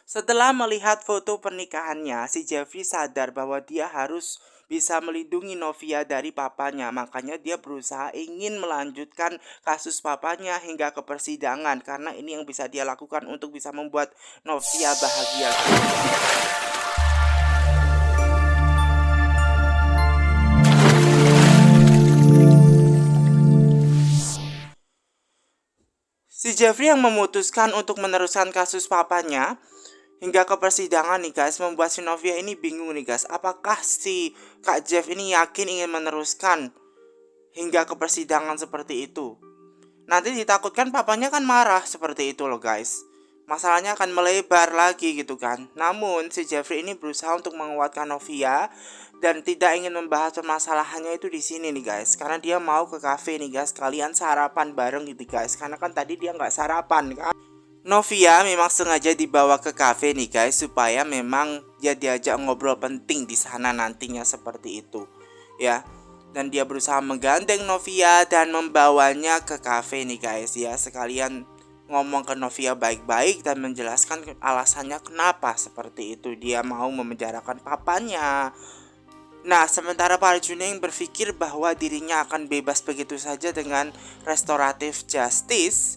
Setelah melihat foto pernikahannya, si Jeffrey sadar bahwa dia harus bisa melindungi Novia dari papanya. Makanya dia berusaha ingin melanjutkan kasus papanya hingga ke persidangan karena ini yang bisa dia lakukan untuk bisa membuat Novia bahagia, guys. Si Jeffrey yang memutuskan untuk meneruskan kasus papanya hingga ke persidangan nih guys, membuat si Novia ini bingung nih guys. Apakah si Kak Jeff ini yakin ingin meneruskan hingga ke persidangan seperti itu? Nanti ditakutkan papanya kan marah seperti itu loh guys. Masalahnya akan melebar lagi gitu kan. Namun si Jeffrey ini berusaha untuk menguatkan Novia dan tidak ingin membahas permasalahannya itu di sini nih guys. Karena dia mau ke cafe nih guys, kalian sarapan bareng gitu guys. Karena kan tadi dia nggak sarapan kan. Novia memang sengaja dibawa ke cafe nih guys supaya memang dia diajak ngobrol penting di sana nantinya seperti itu. Ya, dan dia berusaha menggandeng Novia dan membawanya ke cafe nih guys ya, sekalian ngomong ke Novia baik-baik dan menjelaskan alasannya kenapa seperti itu dia mau memenjarakan papanya. Nah, sementara Pak Arjuna yang berpikir bahwa dirinya akan bebas begitu saja dengan restoratif justice,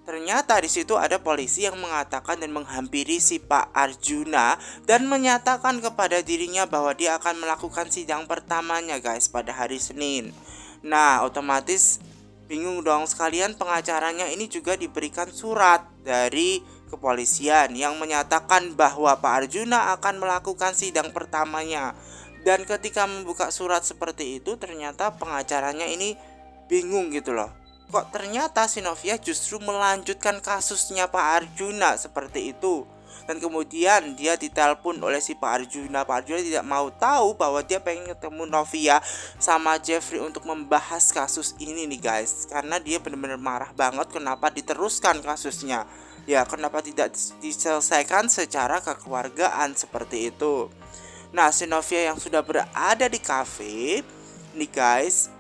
ternyata di situ ada polisi yang mengatakan dan menghampiri si Pak Arjuna dan menyatakan kepada dirinya bahwa dia akan melakukan sidang pertamanya guys pada hari Senin. Nah, otomatis bingung dong, sekalian pengacaranya ini juga diberikan surat dari kepolisian yang menyatakan bahwa Pak Arjuna akan melakukan sidang pertamanya. Dan ketika membuka surat seperti itu, ternyata pengacaranya ini bingung gitu loh. Kok ternyata si Novia justru melanjutkan kasusnya Pak Arjuna seperti itu. Dan kemudian dia ditelepon oleh si Pak Arjuna. Pak Arjuna tidak mau tahu bahwa dia pengen ketemu Novia sama Jeffrey untuk membahas kasus ini nih guys. Karena dia benar-benar marah banget kenapa diteruskan kasusnya. Ya, kenapa tidak diselesaikan secara kekeluargaan seperti itu. Nah, si Novia yang sudah berada di cafe nih guys,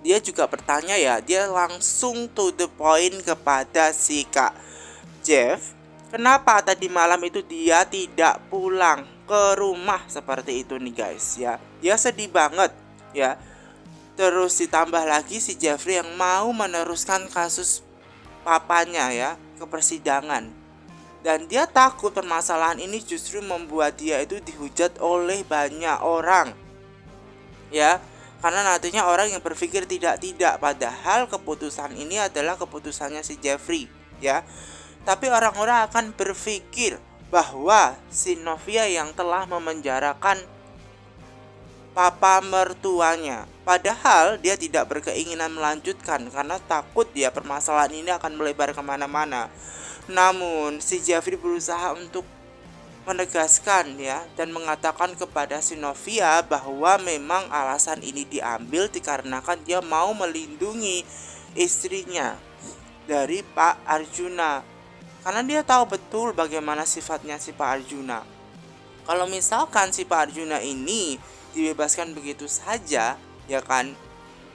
dia juga bertanya ya, dia langsung to the point kepada si Kak Jeff. Kenapa tadi malam itu dia tidak pulang ke rumah seperti itu nih guys ya. Dia sedih banget ya. Terus ditambah lagi si Jeffrey yang mau meneruskan kasus papanya ya ke persidangan. Dan dia takut permasalahan ini justru membuat dia itu dihujat oleh banyak orang. Ya, karena nantinya orang yang berpikir tidak padahal keputusan ini adalah keputusannya si Jeffrey ya. Tapi orang-orang akan berpikir bahwa si Novia yang telah memenjarakan papa mertuanya. Padahal dia tidak berkeinginan melanjutkan karena takut ya permasalahan ini akan melebar kemana-mana. Namun si Jeffrey berusaha untuk menegaskan ya dan mengatakan kepada si Novia bahwa memang alasan ini diambil dikarenakan dia mau melindungi istrinya dari Pak Arjuna. Karena dia tahu betul bagaimana sifatnya si Pak Arjuna. Kalau misalkan si Pak Arjuna ini dibebaskan begitu saja, ya kan,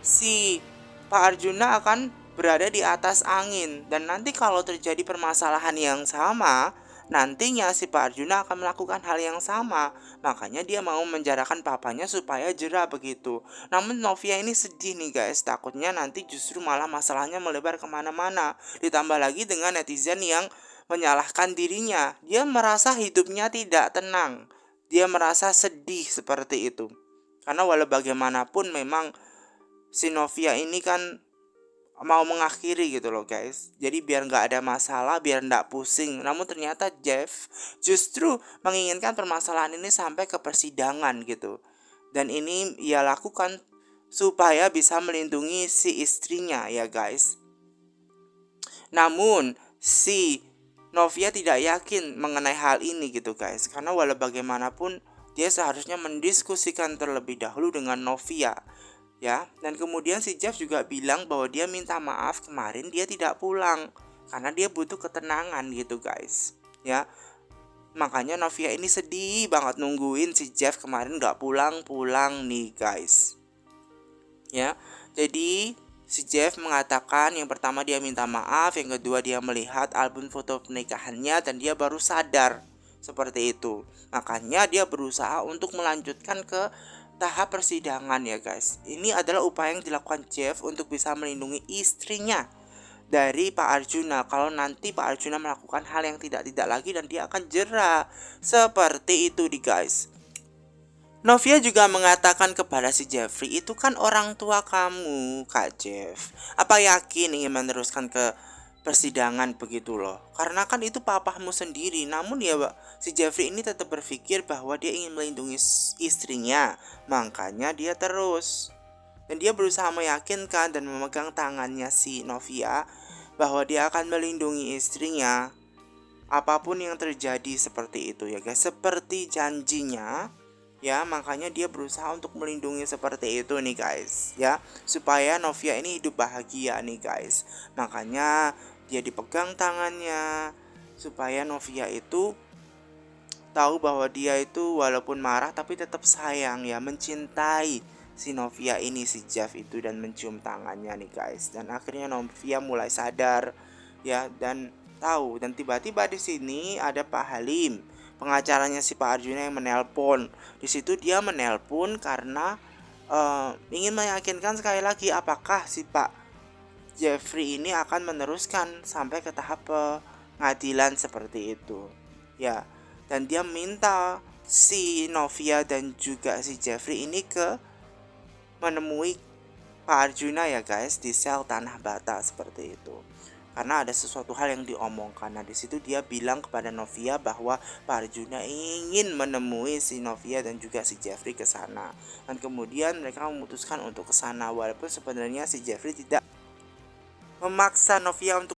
si Pak Arjuna akan berada di atas angin. Dan nanti kalau terjadi permasalahan yang sama, nantinya si Pak Arjuna akan melakukan hal yang sama. Makanya dia mau menjarakan papanya supaya jera begitu. Namun Novia ini sedih nih guys, takutnya nanti justru malah masalahnya melebar kemana-mana. Ditambah lagi dengan netizen yang menyalahkan dirinya. Dia merasa hidupnya tidak tenang. Dia merasa sedih seperti itu. Karena walau bagaimanapun memang si Novia ini kan mau mengakhiri gitu loh guys. Jadi biar nggak ada masalah, biar nggak pusing. Namun ternyata Jeff justru menginginkan permasalahan ini sampai ke persidangan gitu. Dan ini ia lakukan supaya bisa melindungi si istrinya ya guys. Namun si Novia tidak yakin mengenai hal ini gitu guys. Karena walau bagaimanapun dia seharusnya mendiskusikan terlebih dahulu dengan Novia ya. Dan kemudian si Jeff juga bilang bahwa dia minta maaf kemarin dia tidak pulang karena dia butuh ketenangan gitu guys ya. Makanya Novia ini sedih banget nungguin si Jeff kemarin gak pulang-pulang nih guys ya. Jadi Si Jeff mengatakan yang pertama dia minta maaf, yang kedua dia melihat album foto pernikahannya dan dia baru sadar seperti itu. Makanya dia berusaha untuk melanjutkan ke tahap persidangan ya guys. Ini adalah upaya yang dilakukan Jeff untuk bisa melindungi istrinya dari Pak Arjuna. Kalau nanti Pak Arjuna melakukan hal yang tidak lagi dan dia akan jera. Seperti itu di guys. Novia juga mengatakan kepada si Jeffrey, itu kan orang tua kamu, Kak Jeff. Apa yakin ingin meneruskan ke persidangan begitu loh? Karena kan itu papamu sendiri. Namun ya, si Jeffrey ini tetap berpikir bahwa dia ingin melindungi istrinya. Makanya dia terus. Dan dia berusaha meyakinkan dan memegang tangannya si Novia bahwa dia akan melindungi istrinya. Apapun yang terjadi seperti itu ya guys. Seperti janjinya. Ya, makanya dia berusaha untuk melindungi seperti itu nih guys, ya, supaya Novia ini hidup bahagia nih guys. Makanya dia dipegang tangannya supaya Novia itu tahu bahwa dia itu walaupun marah tapi tetap sayang ya, mencintai si Novia ini, si Jeff itu, dan mencium tangannya nih guys. Dan akhirnya Novia mulai sadar ya dan tahu, dan tiba-tiba di sini ada Pak Halim, pengacaranya si Pak Arjuna, yang menelpon. Di situ dia menelpon karena ingin meyakinkan sekali lagi apakah si Pak Jeffrey ini akan meneruskan sampai ke tahap pengadilan seperti itu. Ya, dan dia minta si Novia dan juga si Jeffrey ini ke menemui Pak Arjuna ya guys di sel Tanah Bata seperti itu. Karena ada sesuatu hal yang diomongkan. Nah, di situ dia bilang kepada Novia bahwa Pak Arjuna ingin menemui si Novia dan juga si Jeffrey ke sana. Dan kemudian mereka memutuskan untuk ke sana walaupun sebenarnya si Jeffrey tidak memaksa Novia untuk